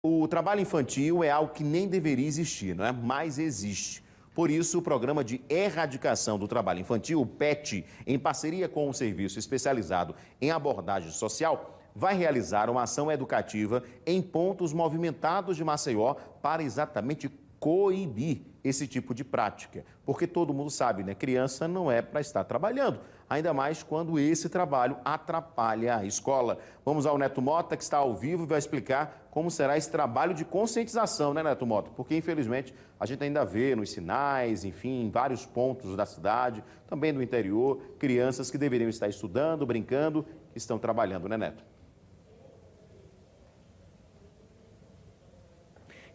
O trabalho infantil é algo que nem deveria existir, não é? Mas existe. Por isso, o Programa de Erradicação do Trabalho Infantil, o PET, em parceria com o Serviço Especializado em Abordagem Social, vai realizar uma ação educativa em pontos movimentados de Maceió para exatamente coibir esse tipo de prática. Porque todo mundo sabe, né? Criança não é para estar trabalhando, ainda mais quando esse trabalho atrapalha a escola. Vamos ao Neto Mota, que está ao vivo e vai explicar como será esse trabalho de conscientização, né, Neto Mota? Porque, infelizmente, a gente ainda vê nos sinais, enfim, em vários pontos da cidade, também do interior, crianças que deveriam estar estudando, brincando, estão trabalhando, né, Neto?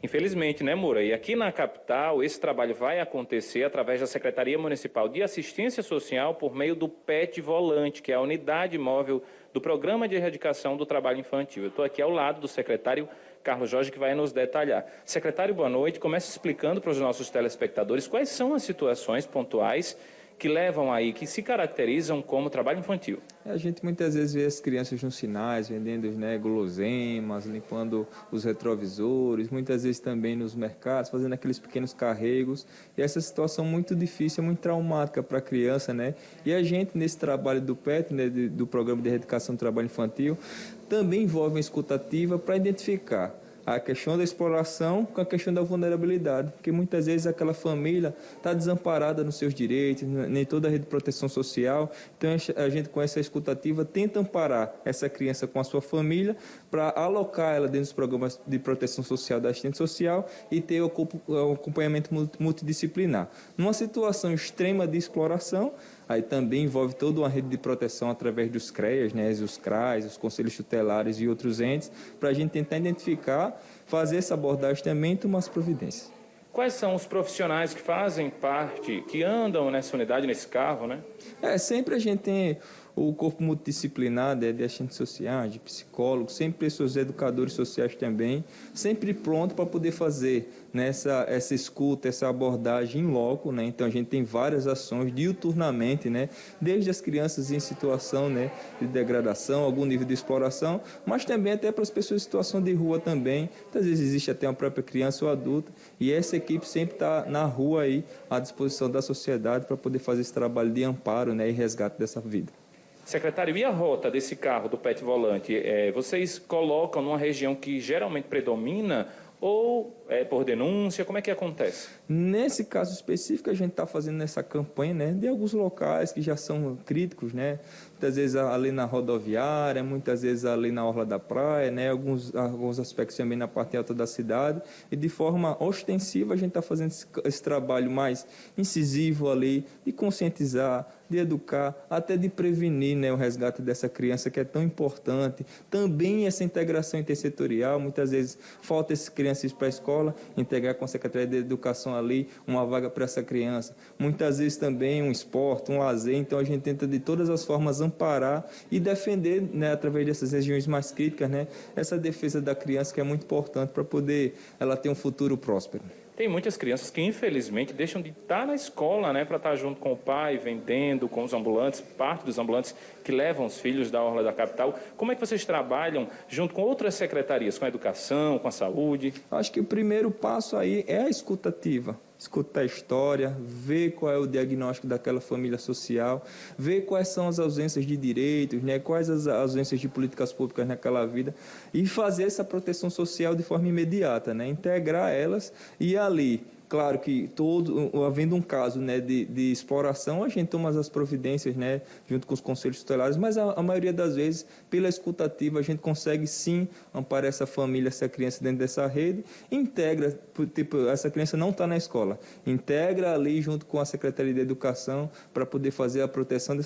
Infelizmente, né, Moura? E aqui na capital, esse trabalho vai acontecer através da Secretaria Municipal de Assistência Social por meio do PET Volante, que é a unidade móvel do Programa de Erradicação do Trabalho Infantil. Eu estou aqui ao lado do secretário Carlos Jorge, que vai nos detalhar. Secretário, boa noite. Começa explicando para os nossos telespectadores quais são as situações pontuais que levam aí, que se caracterizam como trabalho infantil. A gente muitas vezes vê as crianças nos sinais, vendendo, né, guloseimas, limpando os retrovisores, muitas vezes também nos mercados, fazendo aqueles pequenos carregos. E essa situação muito difícil, muito traumática para a criança, né? E a gente, nesse trabalho do PET, né, do Programa de Erradicação do Trabalho Infantil, também envolve uma escutativa para identificar a questão da exploração com a questão da vulnerabilidade, porque muitas vezes aquela família está desamparada nos seus direitos, nem toda a rede de proteção social. Então a gente, com essa escutativa, tenta amparar essa criança com a sua família para alocar ela dentro dos programas de proteção social da assistente social e ter o acompanhamento multidisciplinar. Numa situação extrema de exploração, aí também envolve toda uma rede de proteção através dos CREAs, né, os CRAs, os conselhos tutelares e outros entes, para a gente tentar identificar, fazer essa abordagem também e tomar as providências. Quais são os profissionais que fazem parte, que andam nessa unidade, nesse carro, né? Sempre a gente tem o corpo multidisciplinar de assistentes sociais, de psicólogos, sempre pessoas educadores sociais também, sempre pronto para poder fazer, né, essa escuta, essa abordagem em loco, né? Então a gente tem várias ações diuturnamente, né, desde as crianças em situação, né, de degradação, algum nível de exploração, mas também até para as pessoas em situação de rua também. Às vezes existe até uma própria criança ou adulta, e essa equipe sempre está na rua aí à disposição da sociedade para poder fazer esse trabalho de amparo, né, e resgate dessa vida. Secretário, e a rota desse carro do PET Volante? Vocês colocam numa região que geralmente predomina ou por denúncia? Como é que acontece? Nesse caso específico, a gente está fazendo essa campanha, né, de alguns locais que já são críticos, né? Muitas vezes ali na rodoviária, muitas vezes ali na orla da praia, né? Alguns aspectos também na parte alta da cidade. E de forma ostensiva a gente está fazendo esse trabalho mais incisivo ali, de conscientizar, de educar, até de prevenir, né, o resgate dessa criança que é tão importante. Também essa integração intersetorial, muitas vezes falta essas crianças para a escola, integrar com a Secretaria de Educação ali uma vaga para essa criança. Muitas vezes também um esporte, um lazer. Então a gente tenta de todas as formas amparar e defender, né, através dessas regiões mais críticas, né, essa defesa da criança que é muito importante para poder ela ter um futuro próspero. Tem muitas crianças que, infelizmente, deixam de estar na escola, né, para estar junto com o pai, vendendo, com os ambulantes, parte dos ambulantes que levam os filhos da orla da capital. Como é que vocês trabalham junto com outras secretarias, com a educação, com a saúde? Acho que o primeiro passo aí é a escutativa. Escutar a história, ver qual é o diagnóstico daquela família social, ver quais são as ausências de direitos, né, quais as ausências de políticas públicas naquela vida e fazer essa proteção social de forma imediata, né, integrar elas e ali. Claro que havendo um caso, né, de exploração, a gente toma as providências, né, junto com os conselhos tutelares, mas a maioria das vezes, pela escutativa, a gente consegue sim amparar essa família, essa criança dentro dessa rede, integra, tipo, essa criança não está na escola, integra ali junto com a Secretaria de Educação para poder fazer a proteção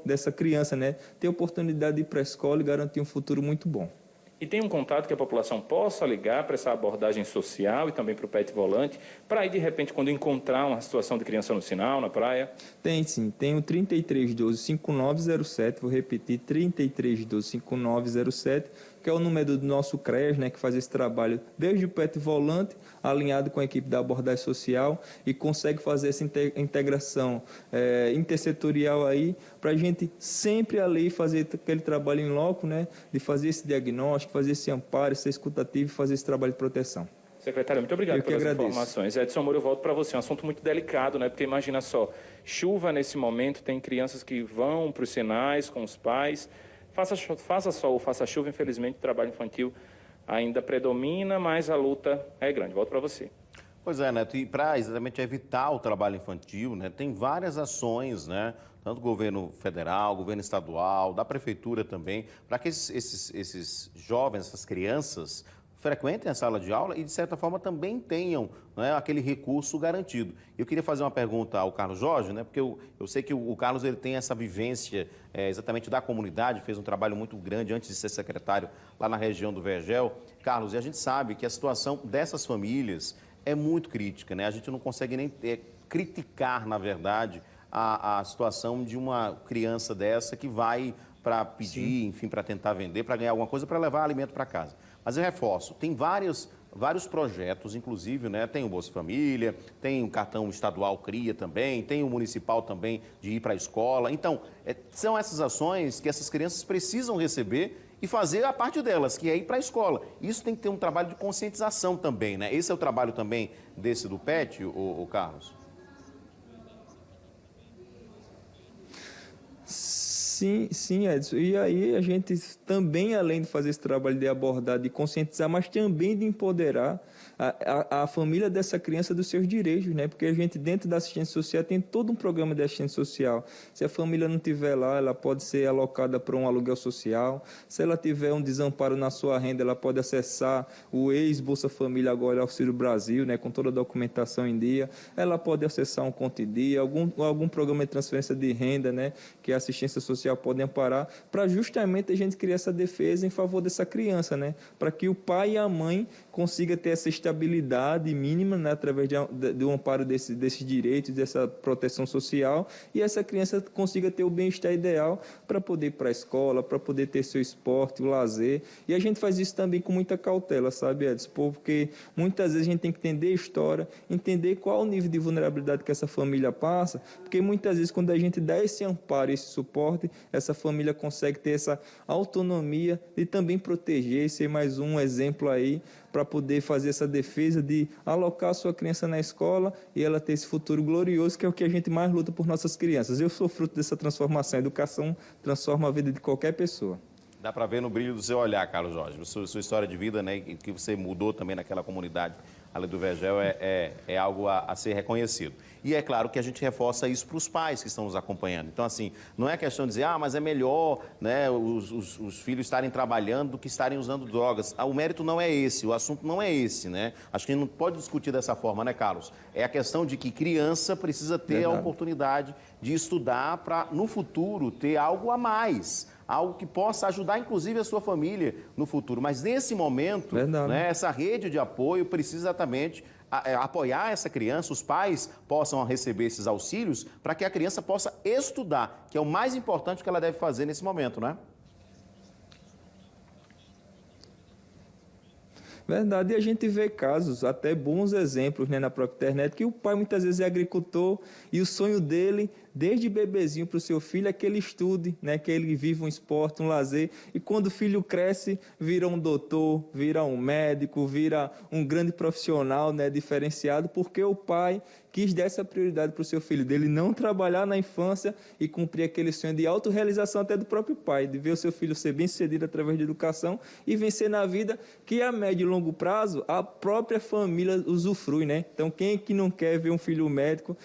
dessa criança, né, ter oportunidade de ir para a escola e garantir um futuro muito bom. E tem um contato que a população possa ligar para essa abordagem social e também para o PET Volante, para aí, de repente, quando encontrar uma situação de criança no sinal, na praia? Tem sim, tem o 3312-5907, vou repetir, 3312-5907, que é o número do nosso CRES, né, que faz esse trabalho desde o PET volante, alinhado com a equipe da abordagem social, e consegue fazer essa integração intersetorial aí, para a gente sempre ali fazer aquele trabalho em loco, né, de fazer esse diagnóstico, fazer esse amparo, essa escutativa e fazer esse trabalho de proteção. Secretário, muito obrigado pelas informações. Edson Moura, eu volto para você. Um assunto muito delicado, né? Porque imagina só, chuva nesse momento, tem crianças que vão para os sinais com os pais. Faça sol ou faça chuva, infelizmente o trabalho infantil ainda predomina, mas a luta é grande. Volto para você. Pois é, Neto, e para exatamente evitar o trabalho infantil, né, tem várias ações, né, tanto do governo federal, governo estadual, da prefeitura também, para que esses jovens, essas crianças, frequentem a sala de aula e, de certa forma, também tenham, né, aquele recurso garantido. Eu queria fazer uma pergunta ao Carlos Jorge, né, porque eu sei que o Carlos ele tem essa vivência exatamente da comunidade, fez um trabalho muito grande antes de ser secretário lá na região do Vergel. Carlos, e a gente sabe que a situação dessas famílias é muito crítica, né? A gente não consegue nem criticar, na verdade, a situação de uma criança dessa que vai para pedir, enfim, para tentar vender, para ganhar alguma coisa, para levar alimento para casa. Mas eu reforço, tem vários projetos, inclusive, né? Tem o Bolsa Família, tem o cartão estadual CRIA também, tem o municipal também de ir para a escola. Então, são essas ações que essas crianças precisam receber e fazer a parte delas, que é ir para a escola. Isso tem que ter um trabalho de conscientização também, né? Esse é o trabalho também desse do PET, o Carlos? Sim, Edson. E aí a gente também, além de fazer esse trabalho de abordar, de conscientizar, mas também de empoderar a família dessa criança dos seus direitos, né? Porque a gente, dentro da assistência social, tem todo um programa de assistência social. Se a família não estiver lá, ela pode ser alocada para um aluguel social. Se ela tiver um desamparo na sua renda, ela pode acessar o ex-Bolsa Família, agora Auxílio Brasil, né? Com toda a documentação em dia. Ela pode acessar um conto em dia, algum programa de transferência de renda, né? Que a assistência social pode amparar, para justamente a gente criar essa defesa em favor dessa criança, né? Para que o pai e a mãe consigam ter essa estabilidade mínima, né, através do amparo desses direitos, dessa proteção social, e essa criança consiga ter o bem-estar ideal para poder ir para a escola, para poder ter seu esporte, o lazer. E a gente faz isso também com muita cautela, sabe, Edson? Porque muitas vezes a gente tem que entender a história, entender qual o nível de vulnerabilidade que essa família passa, porque muitas vezes quando a gente dá esse amparo, esse suporte, essa família consegue ter essa autonomia de também proteger, ser mais um exemplo aí para poder fazer essa defesa de alocar a sua criança na escola e ela ter esse futuro glorioso, que é o que a gente mais luta por nossas crianças. Eu sou fruto dessa transformação. A educação transforma a vida de qualquer pessoa. Dá para ver no brilho do seu olhar, Carlos Jorge, sua história de vida, né, que você mudou também naquela comunidade ali do Vergel, é algo a ser reconhecido. E é claro que a gente reforça isso para os pais que estão nos acompanhando. Então, assim, não é questão de dizer, mas é melhor, né, os filhos estarem trabalhando do que estarem usando drogas. O mérito não é esse, o assunto não é esse, né? Acho que a gente não pode discutir dessa forma, né, Carlos? É a questão de que criança precisa ter a oportunidade de estudar para, no futuro, ter algo a mais. Algo que possa ajudar, inclusive, a sua família no futuro. Mas, nesse momento, né, essa rede de apoio precisa exatamente apoiar essa criança, os pais possam receber esses auxílios para que a criança possa estudar, que é o mais importante que ela deve fazer nesse momento, né? Verdade, e a gente vê casos, até bons exemplos, né, na própria internet, que o pai muitas vezes é agricultor e o sonho dele, desde bebezinho para o seu filho, é que ele estude, né, que ele viva um esporte, um lazer, e quando o filho cresce, vira um doutor, vira um médico, vira um grande profissional, né, diferenciado, porque o pai quis dar essa prioridade para o seu filho, dele não trabalhar na infância e cumprir aquele sonho de autorrealização até do próprio pai, de ver o seu filho ser bem-sucedido através de educação e vencer na vida, que a médio e longo prazo a própria família usufrui, né? Então, quem é que não quer ver um filho médico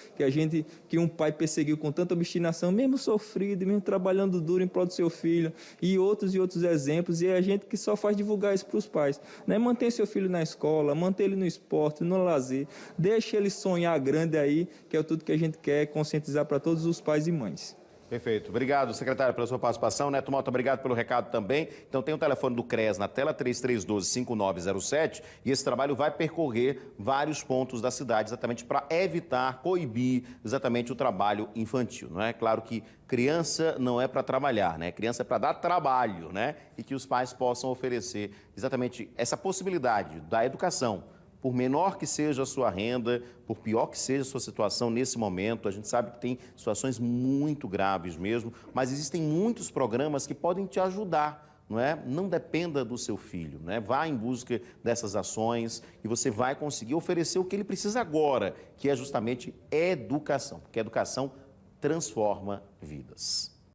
que um pai perseguiu com tanta obstinação, mesmo sofrido, mesmo trabalhando duro em prol do seu filho, e outros exemplos, e é a gente que só faz divulgar isso para os pais, né? Mantém seu filho na escola, mantém ele no esporte, no lazer, deixa ele sonhar grande aí, que é tudo que a gente quer conscientizar para todos os pais e mães. Perfeito. Obrigado, secretário, pela sua participação. Neto Mota, obrigado pelo recado também. Então, tem o telefone do CRES na tela, 3312-5907, e esse trabalho vai percorrer vários pontos da cidade, exatamente para evitar, coibir exatamente o trabalho infantil, não é? Claro que criança não é para trabalhar, né? Criança é para dar trabalho, né? E que os pais possam oferecer exatamente essa possibilidade da educação. Por menor que seja a sua renda, por pior que seja a sua situação nesse momento, a gente sabe que tem situações muito graves mesmo, mas existem muitos programas que podem te ajudar, não é? Não dependa do seu filho, né? Vá em busca dessas ações e você vai conseguir oferecer o que ele precisa agora, que é justamente educação, porque a educação transforma vidas.